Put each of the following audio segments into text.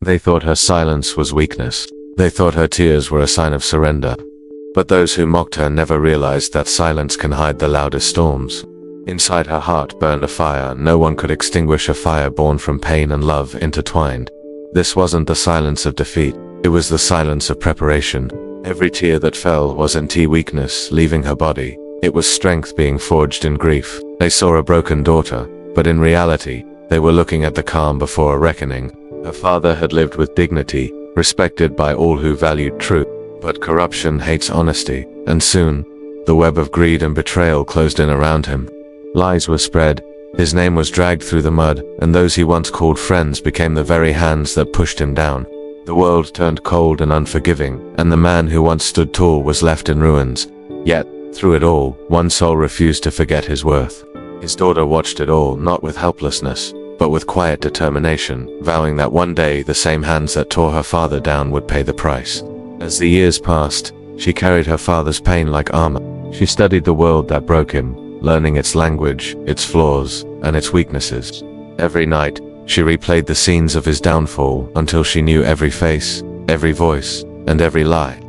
They thought her silence was weakness. They thought her tears were a sign of surrender. But those who mocked her never realized that silence can hide the loudest storms. Inside her heart burned a fire no one could extinguish, a fire born from pain and love intertwined. This wasn't the silence of defeat, it was the silence of preparation. Every tear that fell wasn't weakness leaving her body, it was strength being forged in grief. They saw a broken daughter, but in reality, they were looking at the calm before a reckoning. Her father had lived with dignity, respected by all who valued truth. But corruption hates honesty, and soon, the web of greed and betrayal closed in around him. Lies were spread, his name was dragged through the mud, and those he once called friends became the very hands that pushed him down. The world turned cold and unforgiving, and the man who once stood tall was left in ruins. Yet, through it all, one soul refused to forget his worth. His daughter watched it all, not with helplessness, but with quiet determination, vowing that one day the same hands that tore her father down would pay the price. As the years passed, she carried her father's pain like armor. She studied the world that broke him, learning its language, its flaws, and its weaknesses. Every night, she replayed the scenes of his downfall until she knew every face, every voice, and every lie.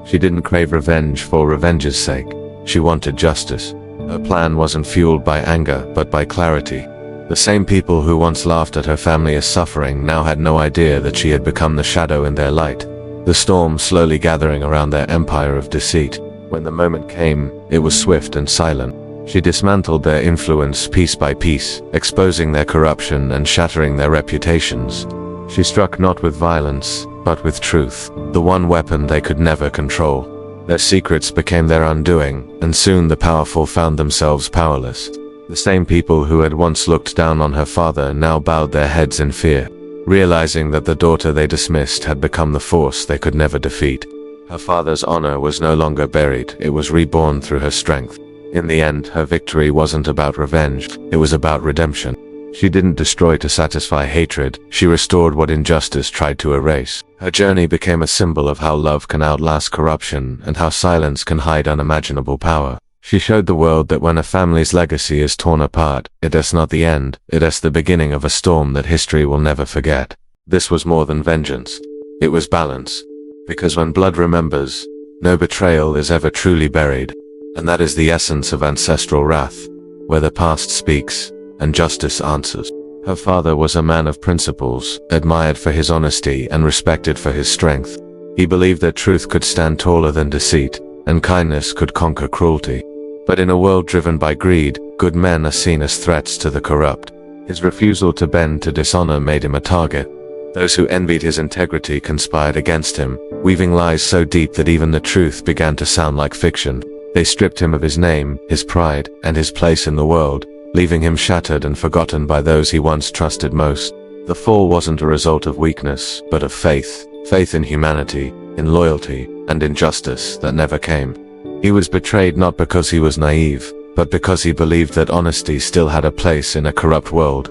She didn't crave revenge for revenge's sake. She wanted justice. Her plan wasn't fueled by anger, but by clarity. The same people who once laughed at her family's suffering now had no idea that she had become the shadow in their light. The storm slowly gathering around their empire of deceit. When the moment came, it was swift and silent. She dismantled their influence piece by piece, exposing their corruption and shattering their reputations. She struck not with violence, but with truth, the one weapon they could never control. Their secrets became their undoing, and soon the powerful found themselves powerless. The same people who had once looked down on her father now bowed their heads in fear, realizing that the daughter they dismissed had become the force they could never defeat. Her father's honor was no longer buried, it was reborn through her strength. In the end, her victory wasn't about revenge, it was about redemption. She didn't destroy to satisfy hatred, she restored what injustice tried to erase. Her journey became a symbol of how love can outlast corruption and how silence can hide unimaginable power. She showed the world that when a family's legacy is torn apart, it is not the end, it is the beginning of a storm that history will never forget. This was more than vengeance. It was balance. Because when blood remembers, no betrayal is ever truly buried. And that is the essence of Ancestral Wrath, where the past speaks, and justice answers. Her father was a man of principles, admired for his honesty and respected for his strength. He believed that truth could stand taller than deceit, and kindness could conquer cruelty. But in a world driven by greed, good men are seen as threats to the corrupt. His refusal to bend to dishonor made him a target. Those who envied his integrity conspired against him, weaving lies so deep that even the truth began to sound like fiction. They stripped him of his name, his pride, and his place in the world, leaving him shattered and forgotten by those he once trusted most. The fall wasn't a result of weakness, but of faith. Faith in humanity, in loyalty, and in justice that never came. He was betrayed not because he was naive, but because he believed that honesty still had a place in a corrupt world.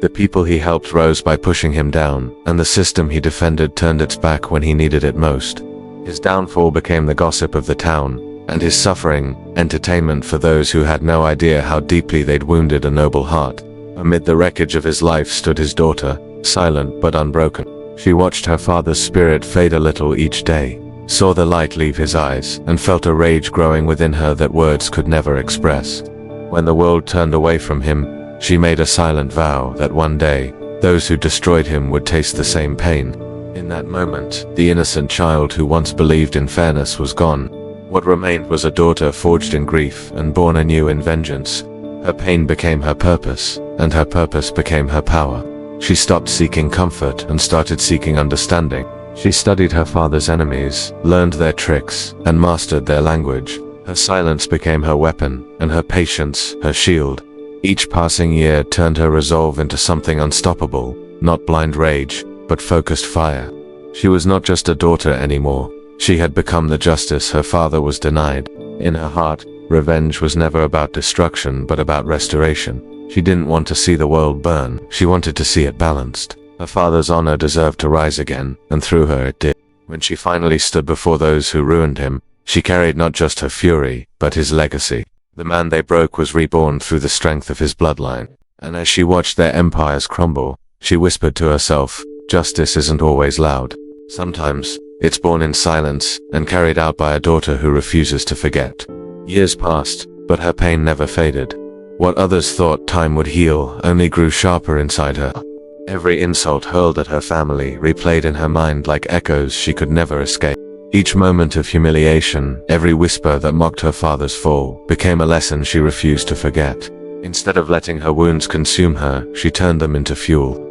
The people he helped rose by pushing him down, and the system he defended turned its back when he needed it most. His downfall became the gossip of the town, and his suffering, entertainment for those who had no idea how deeply they'd wounded a noble heart. Amid the wreckage of his life stood his daughter, silent but unbroken. She watched her father's spirit fade a little each day, saw the light leave his eyes, and felt a rage growing within her that words could never express. When the world turned away from him, she made a silent vow that one day, those who destroyed him would taste the same pain. In that moment, the innocent child who once believed in fairness was gone. What remained was a daughter forged in grief and born anew in vengeance. Her pain became her purpose, and her purpose became her power. She stopped seeking comfort and started seeking understanding. She studied her father's enemies, learned their tricks, and mastered their language. Her silence became her weapon, and her patience, her shield. Each passing year turned her resolve into something unstoppable, not blind rage, but focused fire. She was not just a daughter anymore. She had become the justice her father was denied. In her heart, revenge was never about destruction but about restoration. She didn't want to see the world burn, she wanted to see it balanced. Her father's honor deserved to rise again, and through her it did. When she finally stood before those who ruined him, she carried not just her fury, but his legacy. The man they broke was reborn through the strength of his bloodline. And as she watched their empires crumble, she whispered to herself, justice isn't always loud. Sometimes, it's born in silence and carried out by a daughter who refuses to forget. Years passed, but her pain never faded. What others thought time would heal only grew sharper inside her. Every insult hurled at her family replayed in her mind like echoes she could never escape. Each moment of humiliation, every whisper that mocked her father's fall, became a lesson she refused to forget. Instead of letting her wounds consume her, she turned them into fuel.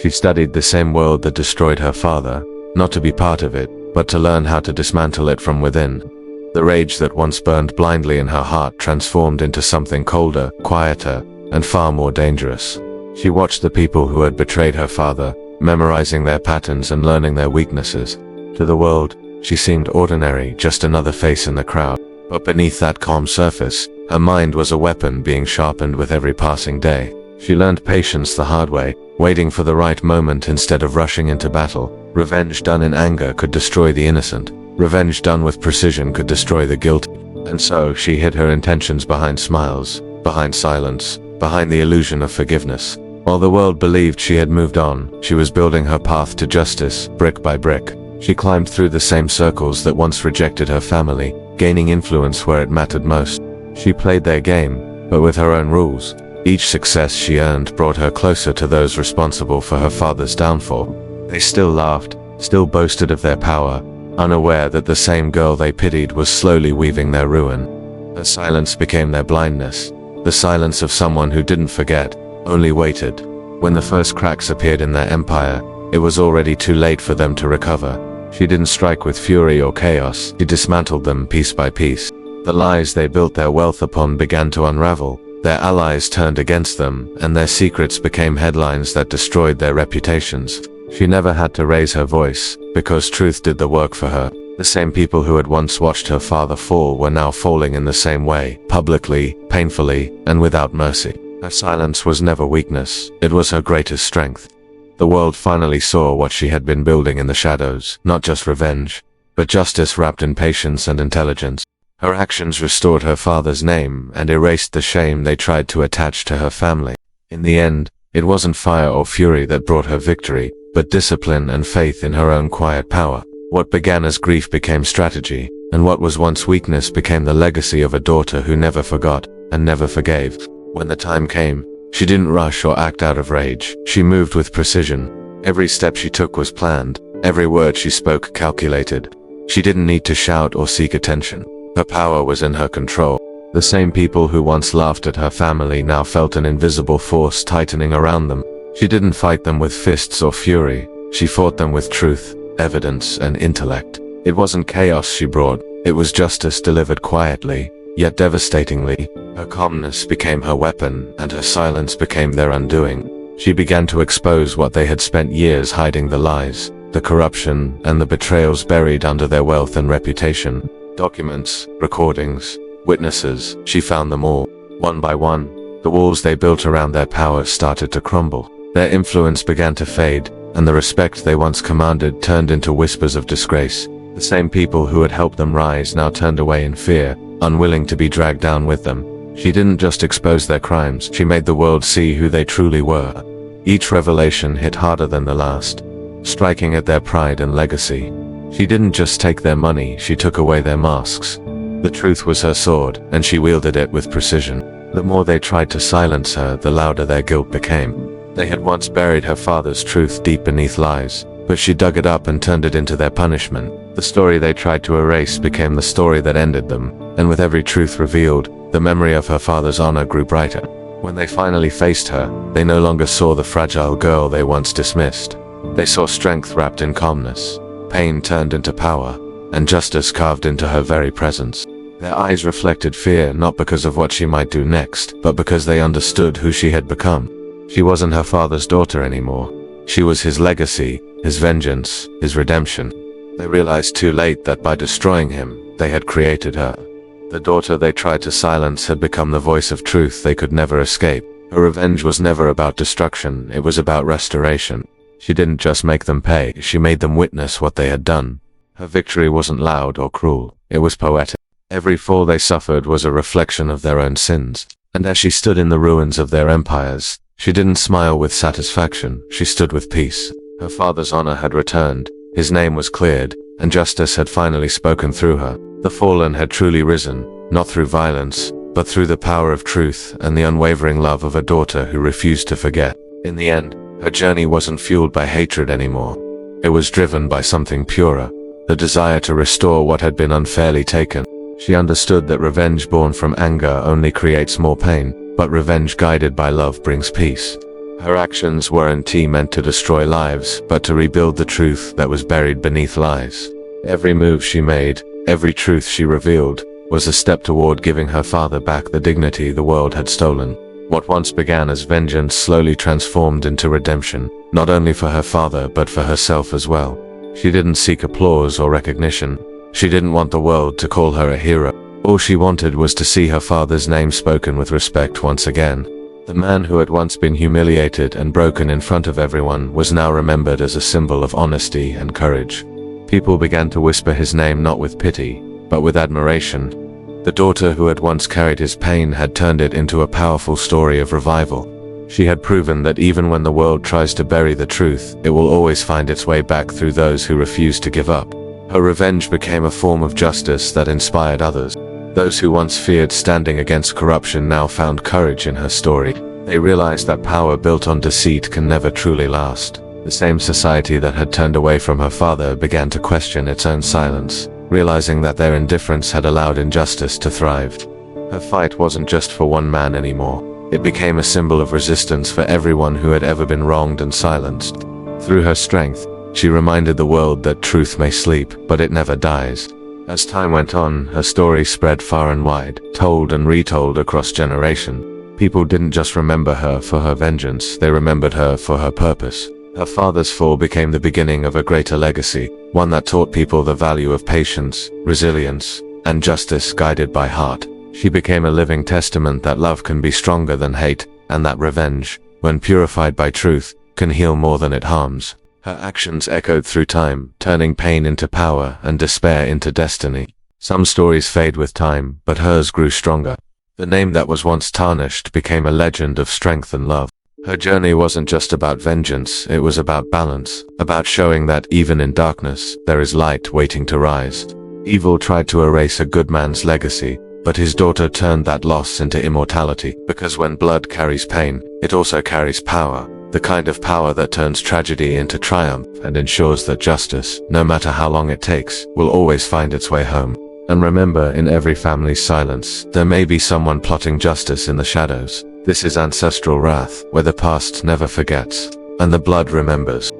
She studied the same world that destroyed her father, not to be part of it, but to learn how to dismantle it from within. The rage that once burned blindly in her heart transformed into something colder, quieter, and far more dangerous. She watched the people who had betrayed her father, memorizing their patterns and learning their weaknesses. To the world, she seemed ordinary, just another face in the crowd. But beneath that calm surface, her mind was a weapon being sharpened with every passing day. She learned patience the hard way, waiting for the right moment instead of rushing into battle. Revenge done in anger could destroy the innocent. Revenge done with precision could destroy the guilty. And so she hid her intentions behind smiles, behind silence, behind the illusion of forgiveness. While the world believed she had moved on, she was building her path to justice, brick by brick. She climbed through the same circles that once rejected her family, gaining influence where it mattered most. She played their game, but with her own rules. Each success she earned brought her closer to those responsible for her father's downfall. They still laughed, still boasted of their power, unaware that the same girl they pitied was slowly weaving their ruin. Her silence became their blindness, the silence of someone who didn't forget, only waited. When the first cracks appeared in their empire, it was already too late for them to recover. She didn't strike with fury or chaos, she dismantled them piece by piece. The lies they built their wealth upon began to unravel. Their allies turned against them, and their secrets became headlines that destroyed their reputations. She never had to raise her voice, because truth did the work for her. The same people who had once watched her father fall were now falling in the same way, publicly, painfully, and without mercy. Her silence was never weakness, it was her greatest strength. The world finally saw what she had been building in the shadows, not just revenge, but justice wrapped in patience and intelligence. Her actions restored her father's name and erased the shame they tried to attach to her family. In the end, it wasn't fire or fury that brought her victory, but discipline and faith in her own quiet power. What began as grief became strategy, and what was once weakness became the legacy of a daughter who never forgot and never forgave. When the time came, she didn't rush or act out of rage. She moved with precision. Every step she took was planned, every word she spoke calculated. She didn't need to shout or seek attention. Her power was in her control. The same people who once laughed at her family now felt an invisible force tightening around them. She didn't fight them with fists or fury. She fought them with truth, evidence, and intellect. It wasn't chaos she brought, it was justice delivered quietly, yet devastatingly. Her calmness became her weapon, and her silence became their undoing. She began to expose what they had spent years hiding: the lies, the corruption, and the betrayals buried under their wealth and reputation. Documents, recordings, witnesses, she found them all. One by one, the walls they built around their power started to crumble. Their influence began to fade, and the respect they once commanded turned into whispers of disgrace. The same people who had helped them rise now turned away in fear, unwilling to be dragged down with them. She didn't just expose their crimes, she made the world see who they truly were. Each revelation hit harder than the last, striking at their pride and legacy. She didn't just take their money, she took away their masks. The truth was her sword, and she wielded it with precision. The more they tried to silence her, the louder their guilt became. They had once buried her father's truth deep beneath lies, but she dug it up and turned it into their punishment. The story they tried to erase became the story that ended them, and with every truth revealed, the memory of her father's honor grew brighter. When they finally faced her, they no longer saw the fragile girl they once dismissed. They saw strength wrapped in calmness, pain turned into power, and justice carved into her very presence. Their eyes reflected fear, not because of what she might do next, but because they understood who she had become. She wasn't her father's daughter anymore. She was his legacy, his vengeance, his redemption. They realized too late that by destroying him, they had created her. The daughter they tried to silence had become the voice of truth they could never escape. Her revenge was never about destruction, it was about restoration. She didn't just make them pay, she made them witness what they had done. Her victory wasn't loud or cruel, it was poetic. Every fall they suffered was a reflection of their own sins. And as she stood in the ruins of their empires, she didn't smile with satisfaction, she stood with peace. Her father's honor had returned, his name was cleared, and justice had finally spoken through her. The fallen had truly risen, not through violence, but through the power of truth and the unwavering love of a daughter who refused to forget. In the end, her journey wasn't fueled by hatred anymore. It was driven by something purer, the desire to restore what had been unfairly taken. She understood that revenge born from anger only creates more pain, but revenge guided by love brings peace. Her actions weren't meant to destroy lives, but to rebuild the truth that was buried beneath lies. Every move she made, every truth she revealed, was a step toward giving her father back the dignity the world had stolen. What once began as vengeance slowly transformed into redemption, not only for her father but for herself as well. She didn't seek applause or recognition. She didn't want the world to call her a hero. All she wanted was to see her father's name spoken with respect once again. The man who had once been humiliated and broken in front of everyone was now remembered as a symbol of honesty and courage. People began to whisper his name not with pity, but with admiration. The daughter who had once carried his pain had turned it into a powerful story of revival. She had proven that even when the world tries to bury the truth, it will always find its way back through those who refuse to give up. Her revenge became a form of justice that inspired others. Those who once feared standing against corruption now found courage in her story. They realized that power built on deceit can never truly last. The same society that had turned away from her father began to question its own silence, realizing that their indifference had allowed injustice to thrive. Her fight wasn't just for one man anymore. It became a symbol of resistance for everyone who had ever been wronged and silenced. Through her strength, she reminded the world that truth may sleep, but it never dies. As time went on, her story spread far and wide, told and retold across generations. People didn't just remember her for her vengeance, they remembered her for her purpose. Her father's fall became the beginning of a greater legacy, one that taught people the value of patience, resilience, and justice guided by heart. She became a living testament that love can be stronger than hate, and that revenge, when purified by truth, can heal more than it harms. Her actions echoed through time, turning pain into power and despair into destiny. Some stories fade with time, but hers grew stronger. The name that was once tarnished became a legend of strength and love. Her journey wasn't just about vengeance, it was about balance, about showing that even in darkness, there is light waiting to rise. Evil tried to erase a good man's legacy, but his daughter turned that loss into immortality, because when blood carries pain, it also carries power, the kind of power that turns tragedy into triumph and ensures that justice, no matter how long it takes, will always find its way home. And remember, in every family's silence, there may be someone plotting justice in the shadows. This is Ancestral Wrath, where the past never forgets, and the blood remembers.